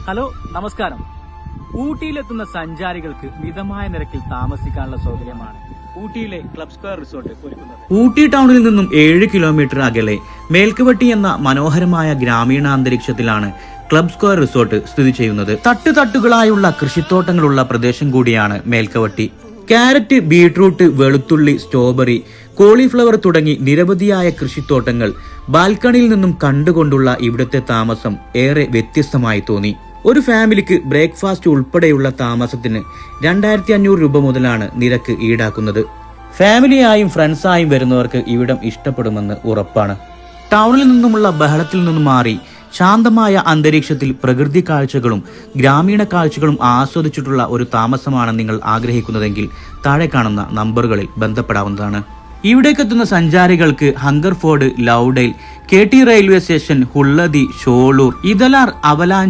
Hello, നമസ്കാരം. ഊട്ടിയിലെത്തുന്ന സഞ്ചാരികൾക്ക് മിതമായ നിരക്കിൽ താമസിക്കാനുള്ള സൗകര്യമാണ് ഊട്ടിയിലെ ക്ലബ് സ്ക്വയർ റിസോർട്ട് ഒരുക്കുന്നത്. ഊട്ടി ടൗണിൽ നിന്നും 7 കിലോമീറ്റർ അകലെ മേൽക്കുവട്ടി എന്ന മനോഹരമായ ഗ്രാമീണ അന്തരീക്ഷത്തിലാണ് ക്ലബ് സ്ക്വയർ റിസോർട്ട് സ്ഥിതി ചെയ്യുന്നത്. തട്ടുതട്ടുകളായുള്ള കൃഷിത്തോട്ടങ്ങളുള്ള പ്രദേശം കൂടിയാണ് മേൽക്കുവട്ടി. ക്യാരറ്റ്, ബീട്രൂട്ട്, വെളുത്തുള്ളി, സ്ട്രോബെറി, കോളിഫ്ലവർ തുടങ്ങി നിരവധിയായ കൃഷിത്തോട്ടങ്ങൾ ബാൽക്കണിയിൽ നിന്നും കണ്ടുകൊണ്ടുള്ള ഇവിടുത്തെ താമസം ഏറെ വ്യത്യസ്തമായി തോന്നി. ഒരു ഫാമിലിക്ക് ബ്രേക്ക്ഫാസ്റ്റ് ഉൾപ്പെടെയുള്ള താമസത്തിന് 2500 രൂപ മുതലാണ് നിരക്ക് ഈടാക്കുന്നത്. ഫാമിലിയായും ഫ്രണ്ട്സായും വരുന്നവർക്ക് ഇവിടം ഇഷ്ടപ്പെടുമെന്ന് ഉറപ്പാണ്. ടൗണിൽ നിന്നുമുള്ള ബഹളത്തിൽ നിന്നും മാറി ശാന്തമായ അന്തരീക്ഷത്തിൽ പ്രകൃതി കാഴ്ചകളും ഗ്രാമീണ കാഴ്ചകളും ആസ്വദിച്ചിട്ടുള്ള ഒരു താമസമാണ് നിങ്ങൾ ആഗ്രഹിക്കുന്നതെങ്കിൽ താഴെ കാണുന്ന നമ്പറുകളിൽ ബന്ധപ്പെടാവുന്നതാണ്. ഇവിടേക്കെത്തുന്ന സഞ്ചാരികൾക്ക് Hungerford, Lovedale, KT railway station, Hullathi, Sholur, Ithalar, avalanche,